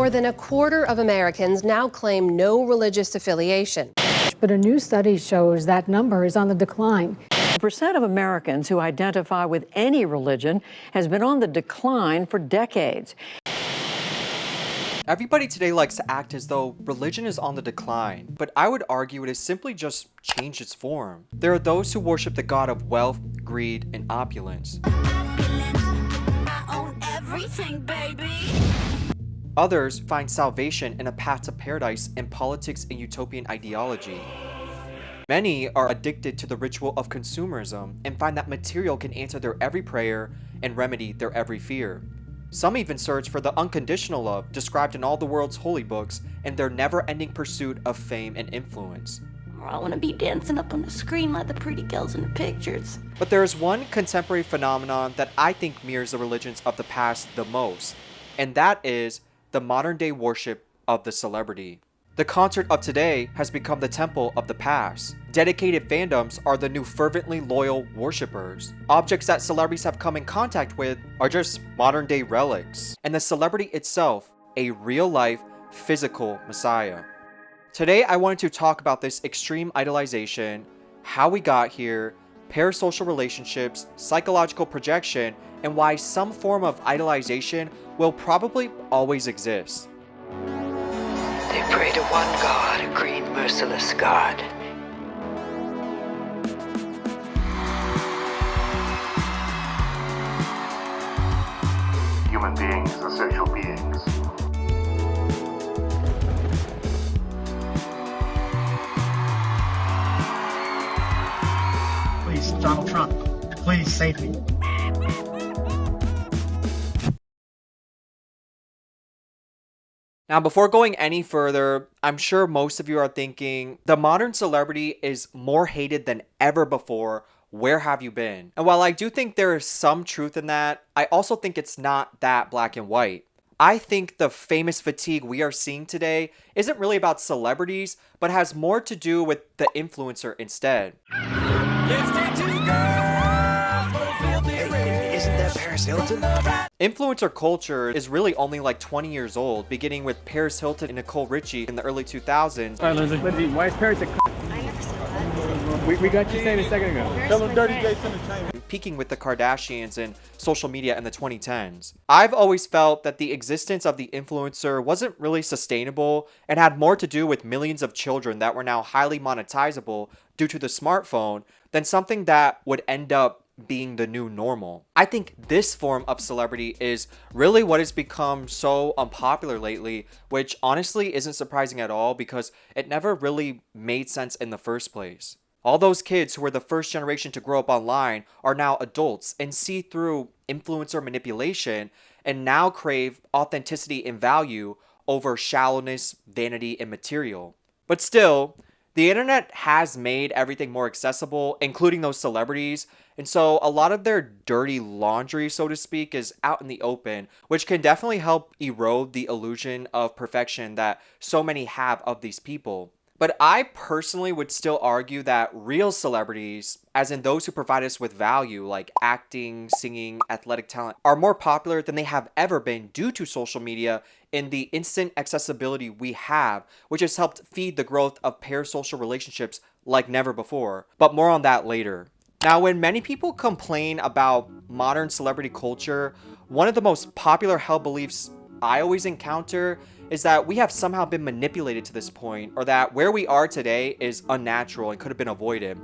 More than a quarter of Americans now claim no religious affiliation. But a new study shows that number is on the decline. The percent of Americans who identify with any religion has been on the decline for decades. Everybody today likes to act as though religion is on the decline, but I would argue it has simply just changed its form. There are those who worship the god of wealth, greed, and opulence. I own everything, baby. Others find salvation in a path to paradise in politics and utopian ideology. Many are addicted to the ritual of consumerism and find that material can answer their every prayer and remedy their every fear. Some even search for the unconditional love described in all the world's holy books in their never-ending pursuit of fame and influence. I want to be dancing up on the screen like the pretty girls in the pictures. But there is one contemporary phenomenon that I think mirrors the religions of the past the most, and that is the modern-day worship of the celebrity. The concert of today has become the temple of the past. Dedicated fandoms are the new fervently loyal worshippers. Objects that celebrities have come in contact with are just modern-day relics, and the celebrity itself, a real-life, physical messiah. Today, I wanted to talk about this extreme idolization, how we got here, parasocial relationships, psychological projection, and why some form of idolization will probably always exist. They pray to one God, a green, merciless God. Human beings are social beings. Please, Donald Trump, please save me. Now, before going any further, I'm sure most of you are thinking, the modern celebrity is more hated than ever before. Where have you been? And while I do think there is some truth in that, I also think it's not that black and white. I think the famous fatigue we are seeing today isn't really about celebrities, but has more to do with the influencer instead. Isn't that Paris Hilton? Influencer culture is really only like 20 years old, beginning with Paris Hilton and Nicole Richie in the early 2000s. All right, Lindsay. Lindsay, why is Paris a I never said that. we got you saying a second ago. Tell them Dirty Jason and China. Peaking with the Kardashians and social media in the 2010s. I've always felt that the existence of the influencer wasn't really sustainable and had more to do with millions of children that were now highly monetizable due to the smartphone than something that would end up being the new normal. I think this form of celebrity is really what has become so unpopular lately, which honestly isn't surprising at all because it never really made sense in the first place. All those kids who were the first generation to grow up online are now adults and see through influencer manipulation and now crave authenticity and value over shallowness, vanity, and material. But still, the internet has made everything more accessible, including those celebrities, and so a lot of their dirty laundry, so to speak, is out in the open, which can definitely help erode the illusion of perfection that so many have of these people. But I personally would still argue that real celebrities, as in those who provide us with value like acting, singing, athletic talent, are more popular than they have ever been due to social media and the instant accessibility we have, which has helped feed the growth of parasocial relationships like never before. But more on that later. Now, when many people complain about modern celebrity culture, one of the most popular held beliefs I always encounter is that we have somehow been manipulated to this point, or that where we are today is unnatural and could have been avoided.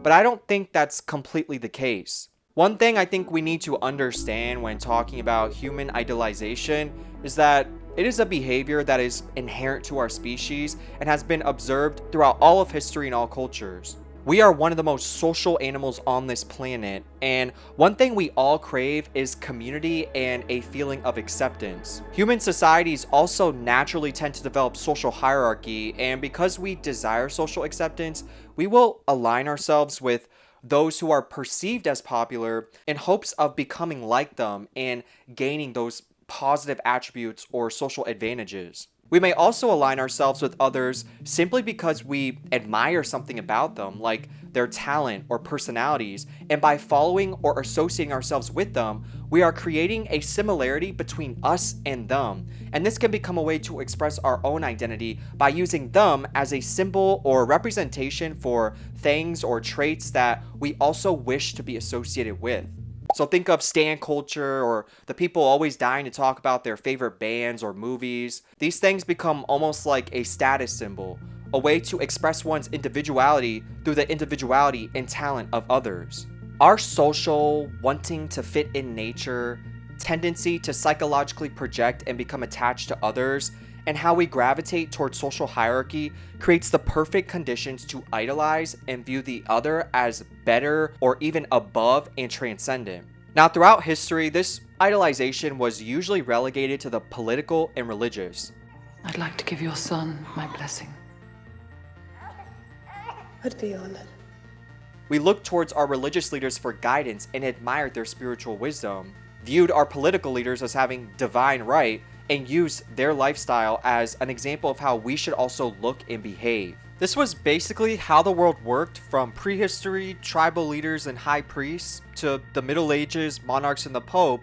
But I don't think that's completely the case. One thing I think we need to understand when talking about human idolization is that it is a behavior that is inherent to our species and has been observed throughout all of history and all cultures. We are one of the most social animals on this planet, and one thing we all crave is community and a feeling of acceptance. Human societies also naturally tend to develop social hierarchy, and because we desire social acceptance, we will align ourselves with those who are perceived as popular in hopes of becoming like them and gaining those positive attributes or social advantages. We may also align ourselves with others simply because we admire something about them, like their talent or personalities, and by following or associating ourselves with them, we are creating a similarity between us and them, and this can become a way to express our own identity by using them as a symbol or representation for things or traits that we also wish to be associated with. So think of stan culture or the people always dying to talk about their favorite bands or movies. These things become almost like a status symbol, a way to express one's individuality through the individuality and talent of others. Our social, wanting to fit in nature, tendency to psychologically project and become attached to others, and how we gravitate towards social hierarchy creates the perfect conditions to idolize and view the other as better or even above and transcendent. Now, throughout history, this idolization was usually relegated to the political and religious. I'd like to give your son my blessing. I'd be honored. We looked towards our religious leaders for guidance and admired their spiritual wisdom, viewed our political leaders as having divine right, and used their lifestyle as an example of how we should also look and behave. This was basically how the world worked from prehistory, tribal leaders and high priests, to the Middle Ages, monarchs and the Pope,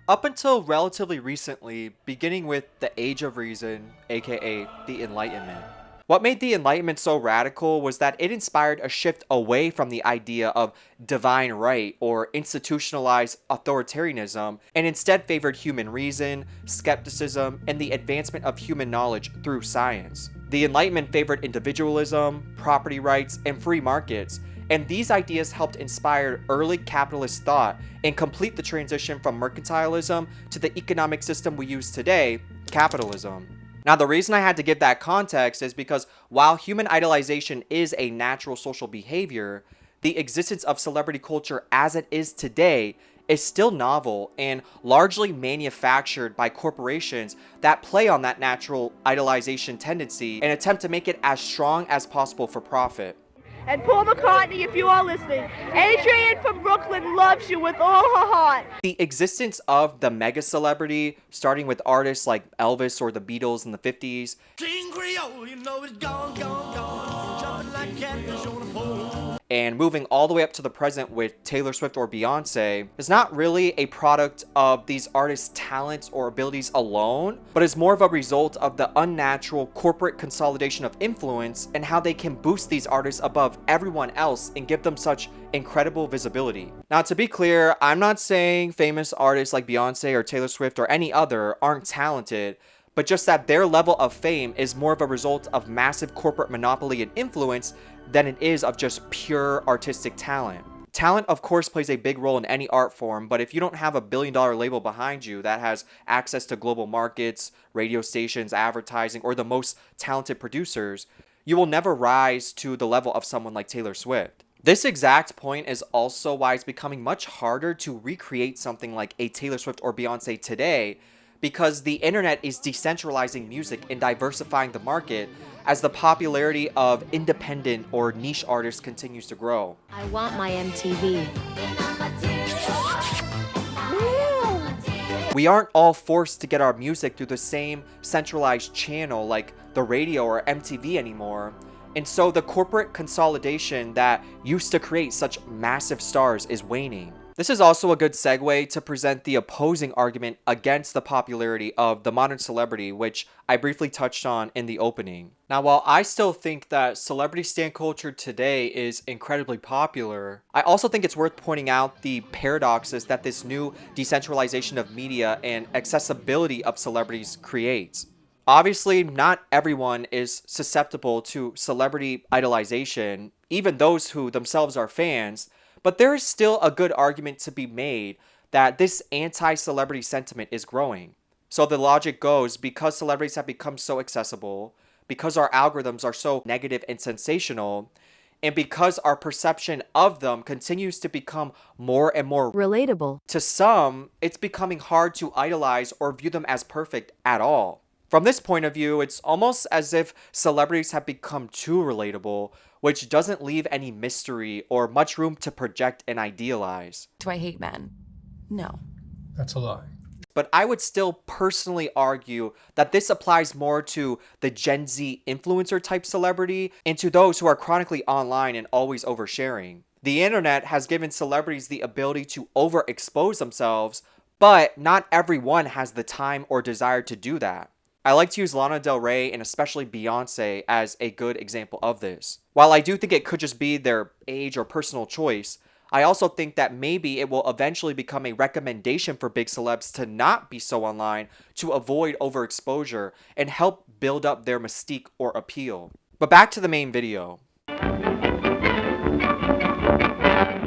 up until relatively recently, beginning with the Age of Reason, aka the Enlightenment. What made the Enlightenment so radical was that it inspired a shift away from the idea of divine right or institutionalized authoritarianism, and instead favored human reason, skepticism, and the advancement of human knowledge through science. The Enlightenment favored individualism, property rights, and free markets, and these ideas helped inspire early capitalist thought and complete the transition from mercantilism to the economic system we use today, capitalism. Now, the reason I had to give that context is because while human idolization is a natural social behavior, the existence of celebrity culture as it is today is still novel and largely manufactured by corporations that play on that natural idolization tendency and attempt to make it as strong as possible for profit. And Paul McCartney, if you are listening, Adrienne from Brooklyn loves you with all her heart. The existence of the mega celebrity, starting with artists like Elvis or the Beatles in the 50s, King Creole, you know it's gone, jumping like catfish on a pole. And moving all the way up to the present with Taylor Swift or Beyonce, is not really a product of these artists' talents or abilities alone, but is more of a result of the unnatural corporate consolidation of influence and how they can boost these artists above everyone else and give them such incredible visibility. Now, to be clear, I'm not saying famous artists like Beyonce or Taylor Swift or any other aren't talented, but just that their level of fame is more of a result of massive corporate monopoly and influence than it is of just pure artistic talent. Talent, of course, plays a big role in any art form, but if you don't have a billion-dollar label behind you that has access to global markets, radio stations, advertising, or the most talented producers, you will never rise to the level of someone like Taylor Swift. This exact point is also why it's becoming much harder to recreate something like a Taylor Swift or Beyonce today, because the internet is decentralizing music and diversifying the market as the popularity of independent or niche artists continues to grow. I want my MTV. We aren't all forced to get our music through the same centralized channel like the radio or MTV anymore, and so the corporate consolidation that used to create such massive stars is waning. This is also a good segue to present the opposing argument against the popularity of the modern celebrity, which I briefly touched on in the opening. Now, while I still think that celebrity stan culture today is incredibly popular, I also think it's worth pointing out the paradoxes that this new decentralization of media and accessibility of celebrities creates. Obviously, not everyone is susceptible to celebrity idolization, even those who themselves are fans, but there is still a good argument to be made that this anti-celebrity sentiment is growing. So the logic goes, because celebrities have become so accessible, because our algorithms are so negative and sensational, and because our perception of them continues to become more and more relatable, to some, it's becoming hard to idolize or view them as perfect at all. From this point of view, it's almost as if celebrities have become too relatable, which doesn't leave any mystery or much room to project and idealize. Do I hate men? No. That's a lie. but I would still personally argue that this applies more to the Gen Z influencer type celebrity and to those who are chronically online and always oversharing. The internet has given celebrities the ability to overexpose themselves, but not everyone has the time or desire to do that. I like to use Lana Del Rey and especially Beyonce as a good example of this. While I do think it could just be their age or personal choice, I also think that maybe it will eventually become a recommendation for big celebs to not be so online to avoid overexposure and help build up their mystique or appeal. But back to the main video.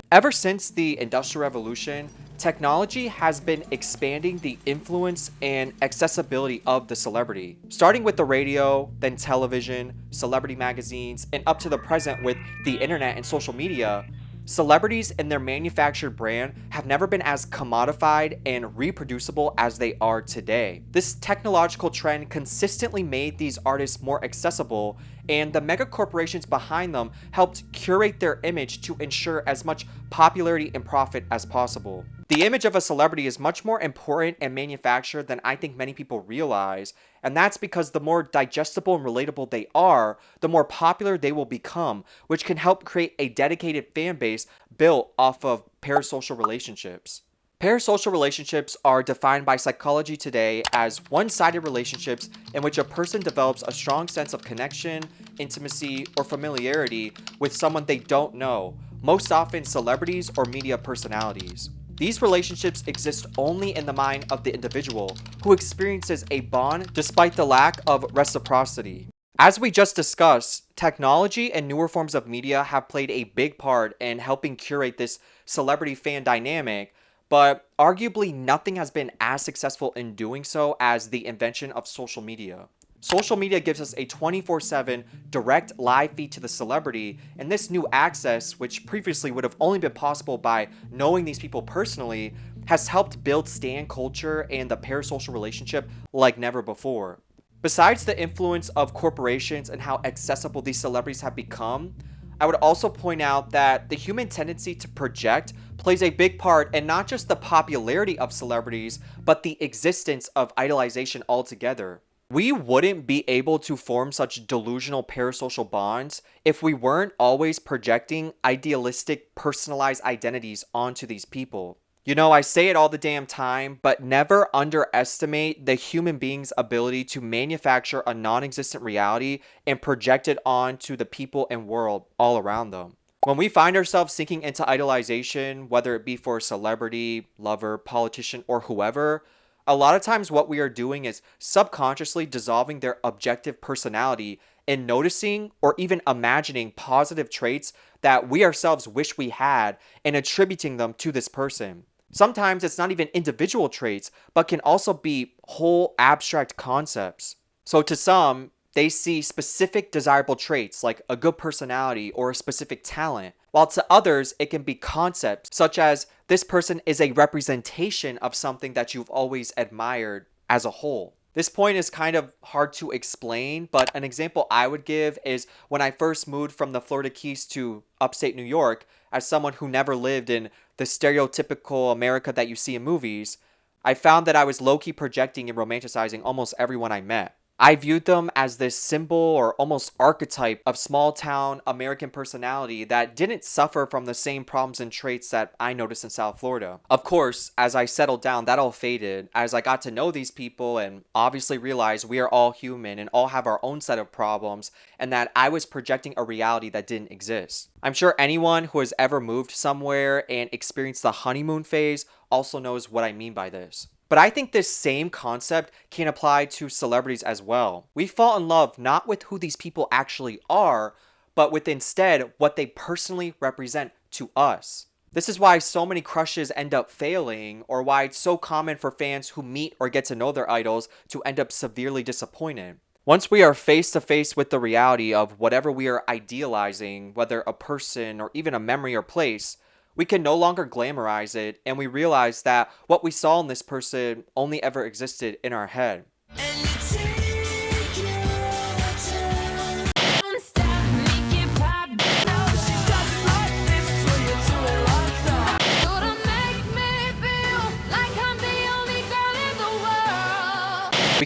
Ever since the Industrial Revolution, technology has been expanding the influence and accessibility of the celebrity. Starting with the radio, then television, celebrity magazines, and up to the present with the internet and social media, celebrities and their manufactured brand have never been as commodified and reproducible as they are today. This technological trend consistently made these artists more accessible, and the mega corporations behind them helped curate their image to ensure as much popularity and profit as possible. The image of a celebrity is much more important and manufactured than I think many people realize, and that's because the more digestible and relatable they are, the more popular they will become, which can help create a dedicated fan base built off of parasocial relationships. Parasocial relationships are defined by psychology today as one-sided relationships in which a person develops a strong sense of connection, intimacy, or familiarity with someone they don't know, most often celebrities or media personalities. These relationships exist only in the mind of the individual, who experiences a bond despite the lack of reciprocity. As we just discussed, technology and newer forms of media have played a big part in helping curate this celebrity fan dynamic, but arguably nothing has been as successful in doing so as the invention of social media. Social media gives us a 24/7 direct live feed to the celebrity, and this new access, which previously would have only been possible by knowing these people personally, has helped build stan culture and the parasocial relationship like never before. Besides the influence of corporations and how accessible these celebrities have become, I would also point out that the human tendency to project plays a big part in not just the popularity of celebrities, but the existence of idolization altogether. We wouldn't be able to form such delusional parasocial bonds if we weren't always projecting idealistic, personalized identities onto these people. You know, I say it all the damn time, but never underestimate the human being's ability to manufacture a non-existent reality and project it onto the people and world all around them. When we find ourselves sinking into idolization, whether it be for a celebrity, lover, politician, or whoever, a lot of times what we are doing is subconsciously dissolving their objective personality and noticing or even imagining positive traits that we ourselves wish we had and attributing them to this person. Sometimes it's not even individual traits, but can also be whole abstract concepts. So to some, they see specific desirable traits like a good personality or a specific talent, while to others it can be concepts such as this person is a representation of something that you've always admired as a whole. This point is kind of hard to explain, but an example I would give is when I first moved from the Florida Keys to upstate New York, as someone who never lived in the stereotypical America that you see in movies, I found that I was low-key projecting and romanticizing almost everyone I met. I viewed them as this symbol or almost archetype of small-town American personality that didn't suffer from the same problems and traits that I noticed in South Florida. Of course, as I settled down, that all faded as I got to know these people and obviously realized we are all human and all have our own set of problems, and that I was projecting a reality that didn't exist. I'm sure anyone who has ever moved somewhere and experienced the honeymoon phase also knows what I mean by this. But I think this same concept can apply to celebrities as well. We fall in love not with who these people actually are, but with instead what they personally represent to us. This is why so many crushes end up failing, or why it's so common for fans who meet or get to know their idols to end up severely disappointed. Once we are face to face with the reality of whatever we are idealizing, whether a person or even a memory or place, we can no longer glamorize it, and we realize that what we saw in this person only ever existed in our head.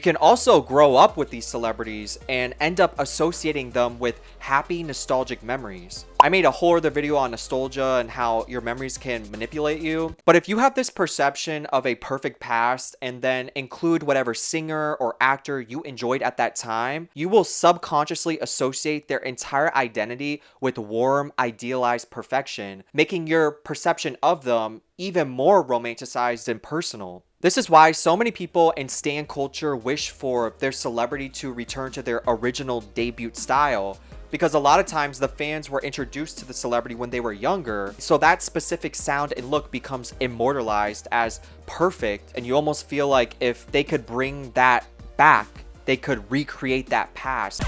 can also grow up with these celebrities and end up associating them with happy, nostalgic memories. I made a whole other video on nostalgia and how your memories can manipulate you. But if you have this perception of a perfect past and then include whatever singer or actor you enjoyed at that time, you will subconsciously associate their entire identity with warm, idealized perfection, making your perception of them even more romanticized and personal. This is why so many people in stan culture wish for their celebrity to return to their original debut style, because a lot of times the fans were introduced to the celebrity when they were younger, so that specific sound and look becomes immortalized as perfect, and you almost feel like if they could bring that back, they could recreate that past.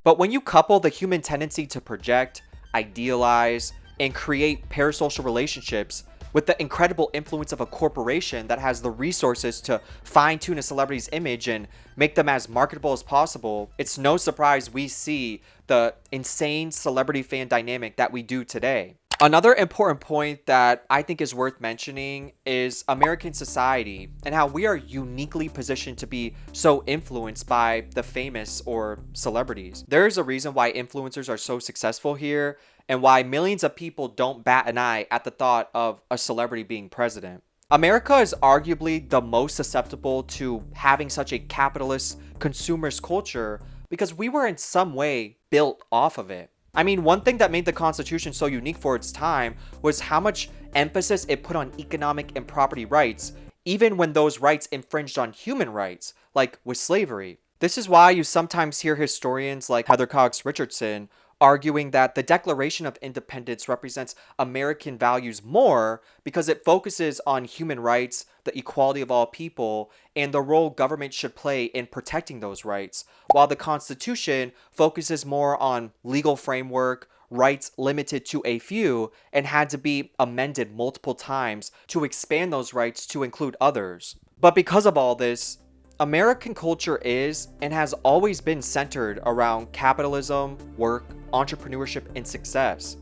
But when you couple the human tendency to project, idealize, and create parasocial relationships with the incredible influence of a corporation that has the resources to fine-tune a celebrity's image and make them as marketable as possible, it's no surprise we see the insane celebrity fan dynamic that we do today. Another important point that I think is worth mentioning is American society and how we are uniquely positioned to be so influenced by the famous or celebrities. There is a reason why influencers are so successful here and why millions of people don't bat an eye at the thought of a celebrity being president. America is arguably the most susceptible to having such a capitalist consumerist culture because we were in some way built off of it. I mean, one thing that made the Constitution so unique for its time was how much emphasis it put on economic and property rights, even when those rights infringed on human rights, like with slavery. This is why you sometimes hear historians like Heather Cox Richardson arguing that the Declaration of Independence represents American values more because it focuses on human rights, the equality of all people, and the role government should play in protecting those rights, while the Constitution focuses more on legal framework, rights limited to a few, and had to be amended multiple times to expand those rights to include others. But because of all this, American culture is and has always been centered around capitalism, work, entrepreneurship, and success.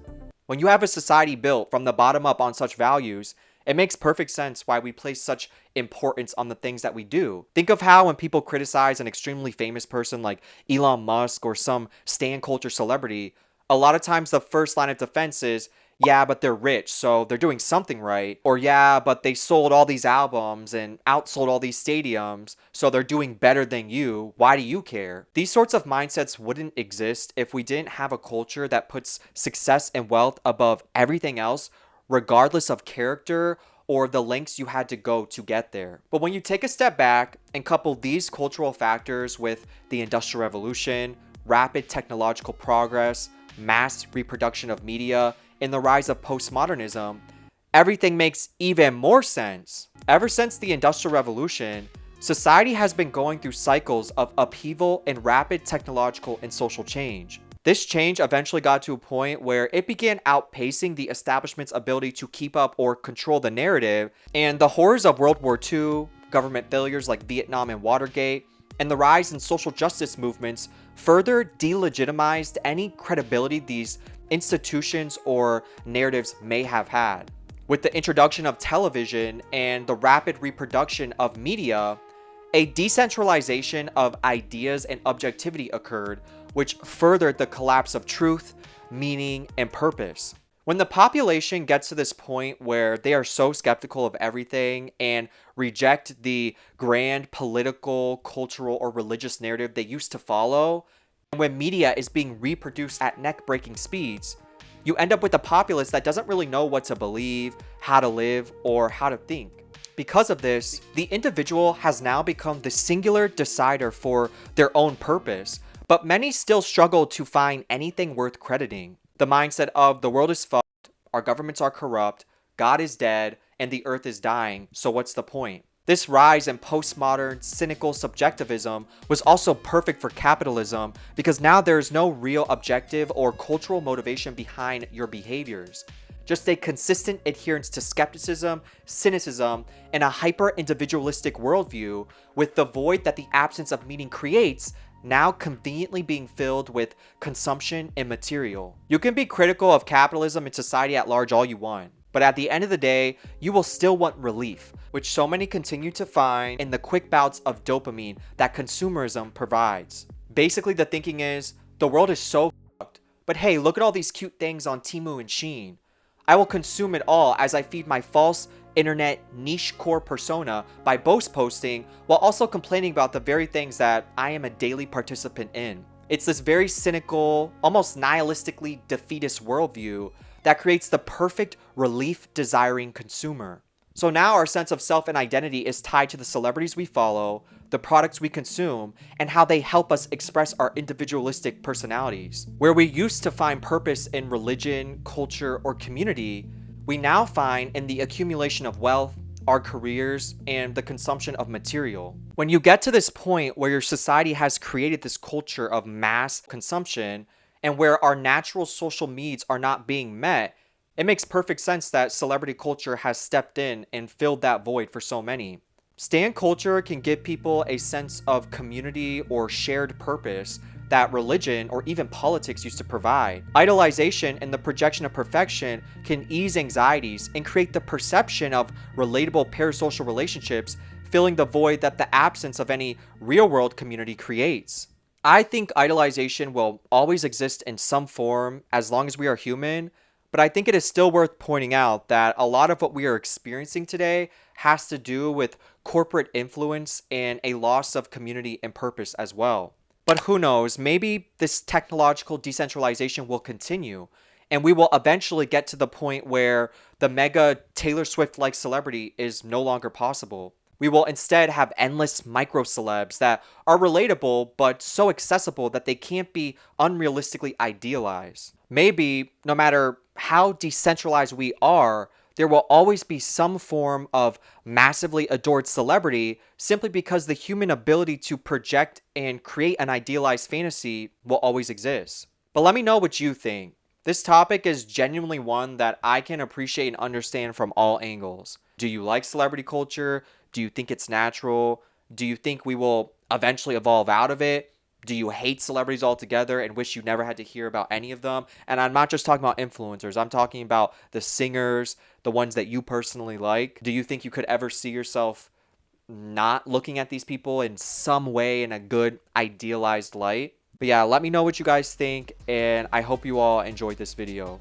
When you have a society built from the bottom up on such values, it makes perfect sense why we place such importance on the things that we do. Think of how when people criticize an extremely famous person like Elon Musk or some stan culture celebrity, a lot of times the first line of defense is, yeah, but they're rich, so they're doing something right. Or yeah, but they sold all these albums and outsold all these stadiums, so they're doing better than you. Why do you care? These sorts of mindsets wouldn't exist if we didn't have a culture that puts success and wealth above everything else, regardless of character or the lengths you had to go to get there. But when you take a step back and couple these cultural factors with the Industrial Revolution, rapid technological progress, mass reproduction of media, and the rise of postmodernism, everything makes even more sense. Ever since the Industrial Revolution, society has been going through cycles of upheaval and rapid technological and social change. This change eventually got to a point where it began outpacing the establishment's ability to keep up or control the narrative, and the horrors of World War II, government failures like Vietnam and Watergate, and the rise in social justice movements further delegitimized any credibility these institutions or narratives may have had. With the introduction of television and the rapid reproduction of media, a decentralization of ideas and objectivity occurred, which furthered the collapse of truth, meaning, and purpose. When the population gets to this point where they are so skeptical of everything and reject the grand political, cultural, or religious narrative they used to follow, and when media is being reproduced at neck-breaking speeds, you end up with a populace that doesn't really know what to believe, how to live, or how to think. Because of this, the individual has now become the singular decider for their own purpose, but many still struggle to find anything worth crediting. The mindset of the world is fucked, our governments are corrupt, God is dead, and the earth is dying, so what's the point? This rise in postmodern, cynical subjectivism was also perfect for capitalism because now there is no real objective or cultural motivation behind your behaviors. Just a consistent adherence to skepticism, cynicism, and a hyper-individualistic worldview, with the void that the absence of meaning creates now conveniently being filled with consumption and material. You can be critical of capitalism and society at large all you want, But at the end of the day, you will still want relief, which so many continue to find in the quick bouts of dopamine that consumerism provides. Basically, the thinking is, the world is so fucked, but hey, look at all these cute things on Temu and Shein. I will consume it all as I feed my false internet niche core persona by boast posting while also complaining about the very things that I am a daily participant in. It's this very cynical, almost nihilistically defeatist worldview that creates the perfect relief-desiring consumer. So now our sense of self and identity is tied to the celebrities we follow, the products we consume, and how they help us express our individualistic personalities. Where we used to find purpose in religion, culture, or community, we now find in the accumulation of wealth, our careers, and the consumption of material. When you get to this point where your society has created this culture of mass consumption, and where our natural social needs are not being met, it makes perfect sense that celebrity culture has stepped in and filled that void for so many. Stan culture can give people a sense of community or shared purpose that religion or even politics used to provide. Idolization and the projection of perfection can ease anxieties and create the perception of relatable parasocial relationships, filling the void that the absence of any real-world community creates. I think idolization will always exist in some form as long as we are human, but I think it is still worth pointing out that a lot of what we are experiencing today has to do with corporate influence and a loss of community and purpose as well. But who knows, maybe this technological decentralization will continue, and we will eventually get to the point where the mega Taylor Swift-like celebrity is no longer possible. We will instead have endless micro celebs that are relatable but so accessible that they can't be unrealistically idealized. Maybe, no matter how decentralized we are, there will always be some form of massively adored celebrity simply because the human ability to project and create an idealized fantasy will always exist. But let me know what you think. This topic is genuinely one that I can appreciate and understand from all angles. Do you like celebrity culture? Do you think it's natural? Do you think we will eventually evolve out of it? Do you hate celebrities altogether and wish you never had to hear about any of them? And I'm not just talking about influencers. I'm talking about the singers, the ones that you personally like. Do you think you could ever see yourself not looking at these people in some way in a good, idealized light? But yeah, let me know what you guys think, and I hope you all enjoyed this video.